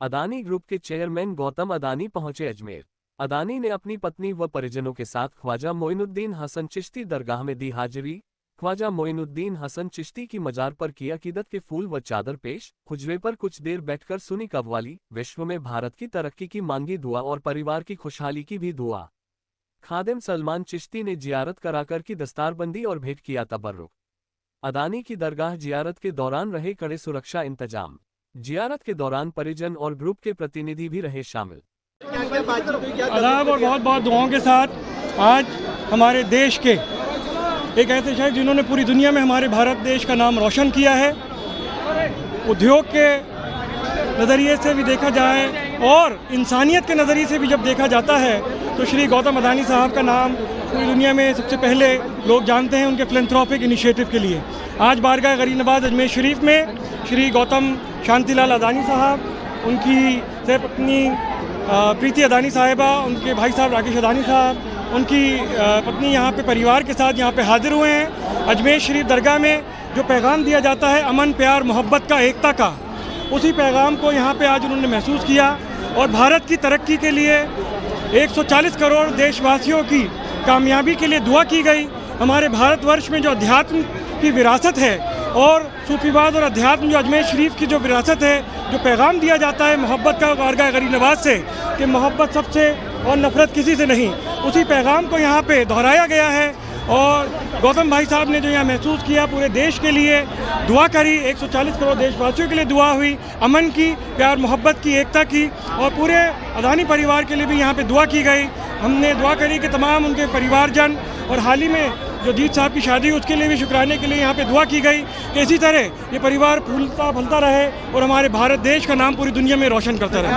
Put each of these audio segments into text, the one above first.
Adani group के chairman Gautam Adani पहुंचे अजमेर। अदानी ने अपनी पत्नी व परिजनों के साथ ख्वाजा मोइनुद्दीन हसन चिश्ती दरगाह में दी हाजिरी। ख्वाजा मोइनुद्दीन हसन चिश्ती की मजार पर किया अकीदत के फूल व चादर पेश। हुजरे पर कुछ देर बैठकर सुनी कव्वाली। विश्व में भारत की तरक्की की मांगी दुआ और परिवार की खुशहाली की भी दुआ। खादिम सलमान चिश्ती ने जियारत कराकर की दस्तारबंदी और भेंट किया तबर्रुक। अदानी की दरगाह जियारत के दौरान रहे कड़े सुरक्षा इंतजाम। जियारत के दौरान परिजन और ग्रुप के प्रतिनिधि भी रहे शामिल। आदाब और बहुत बहुत दुआओं के साथ आज हमारे देश के एक ऐसे शख्स जिन्होंने पूरी दुनिया में हमारे भारत देश का नाम रोशन किया है, उद्योग के नज़रिए से भी देखा जाए और इंसानियत के नज़रिए से भी जब देखा जाता है तो श्री गौतम अदानी साहब का नाम पूरी दुनिया में सबसे पहले लोग जानते हैं उनके फिलैंथ्रोपिक इनिशिएटिव के लिए। आज बारगाह गरीब नवाज अजमेर शरीफ में श्री गौतम शांतिलाल अदानी साहब, उनकी पत्नी प्रीति अदानी साहिबा, उनके भाई साहब राकेश अदानी साहब, उनकी पत्नी यहाँ पे परिवार के साथ यहाँ पे हाजिर हुए हैं। अजमेर शरीफ दरगाह में जो पैगाम दिया जाता है अमन, प्यार, मोहब्बत का, एकता का, उसी पैगाम को यहाँ पे आज उन्होंने महसूस किया और भारत की तरक्की के लिए 140 करोड़ देशवासियों की कामयाबी के लिए दुआ की गई। हमारे भारतवर्ष में जो अध्यात्म की विरासत है और सूफीवाद और अध्यात्म जो अजमेर शरीफ की जो विरासत है, जो पैगाम दिया जाता है मोहब्बत का बारगाह गरीब नवाज से कि मोहब्बत सबसे और नफ़रत किसी से नहीं, उसी पैगाम को यहाँ पे दोहराया गया है। और गौतम भाई साहब ने जो यहाँ महसूस किया, पूरे देश के लिए दुआ करी, 140 करोड़ देशवासियों के लिए दुआ हुई, अमन की, प्यार मोहब्बत की, एकता की, और पूरे अदानी परिवार के लिए भी यहाँ पे दुआ की गई। हमने दुआ करी कि तमाम उनके परिवारजन और हाल ही में जो दीद साहब की शादी उसके लिए भी शुक्राने के लिए यहाँ पे दुआ की गई कि इसी तरह ये परिवार फूलता फलता रहे और हमारे भारत देश का नाम पूरी दुनिया में रोशन करता रहे।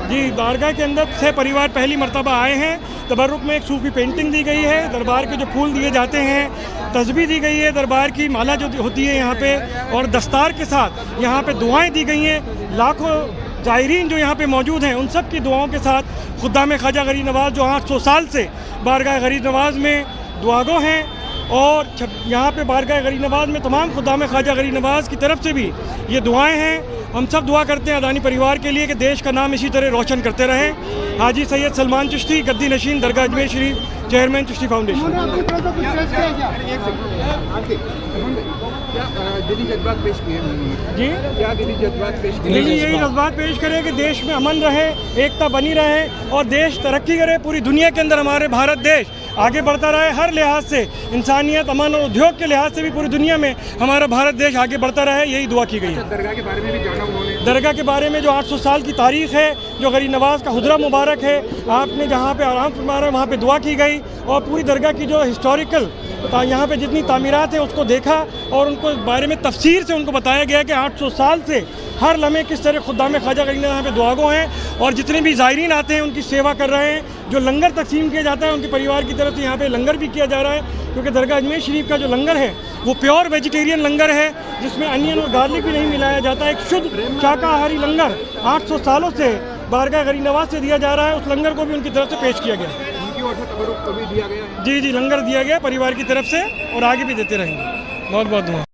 जी, बारगाह के अंदर 6 परिवार पहली मरतबा आए हैं। तबर्रुक में एक सूफी पेंटिंग दी गई है, दरबार के जो फूल दिए जाते हैं, तस्बीह दी गई है, दरबार की माला जो होती है यहाँ पे, और दस्तार के साथ यहाँ पे दुआएँ दी गई हैं। लाखों ज़ायरीन जो यहाँ पे मौजूद हैं उन सब की दुआओं के साथ खुद्दाम ख्वाजा गरीब नवाज जो 800 साल से बारगाह गरीब नवाज में दुआगो हैं, और यहाँ पे बारगाह गरीब नवाज में तमाम खुद्दाम ख्वाजा गरीब नवाज की तरफ से भी ये दुआएं हैं। हम सब दुआ करते हैं अदानी परिवार के लिए कि देश का नाम इसी तरह रोशन करते रहें। हाजी सैयद सलमान चिश्ती, गद्दी नशीन, दरगाह अजमेर शरीफ, चेयरमैन चिश्ती फाउंडेशन। दिली जज्बात पेश किए जी, क्या दिली जज्बात पेश किए? दिली यही जज्बात पेश करें कि देश में अमन रहे, एकता बनी रहे और देश तरक्की करे। पूरी दुनिया के अंदर हमारे भारत देश आगे बढ़ता रहे, हर लिहाज से, इंसानियत, अमन और उद्योग के लिहाज से भी पूरी दुनिया में हमारा भारत देश आगे बढ़ता रहे, यही दुआ की गई है। दरगाह के बारे में भी जाना उन्होंने, दरगाह के बारे में जो 800 साल की तारीख है, जो गरीब नवाज का हुजरा मुबारक है, आपने जहाँ पे आराम फरमाया वहाँ पे दुआ की गई और पूरी दरगाह की जो हिस्टोरिकल यहाँ पे जितनी तामीरात है उसको देखा और उनको बारे में तफसीर से उनको बताया गया कि 800 साल से हर लम्हे किस तरह खुद्दाम ख्वाजा गरीब यहाँ पे दुआगो हैं और जितने भी ज़ायरीन आते हैं उनकी सेवा कर रहे हैं। जो लंगर तकसीम किया जाता है उनके परिवार की तरफ से यहाँ पे लंगर भी किया जा रहा है, क्योंकि दरगाह अजमेर शरीफ का जो लंगर है वो प्योर वेजिटेरियन लंगर है, जिसमें अनियन और गार्लिक भी नहीं मिलाया जाता। एक शुद्ध शाकाहारी लंगर 800 सालों से बारगाह गरीब नवाज से दिया जा रहा है। उस लंगर को भी उनकी तरफ से पेश किया गया। भी दिया गया है। जी, लंगर दिया गया परिवार की तरफ से और आगे भी देते रहेंगे। बहुत बहुत धन्यवाद।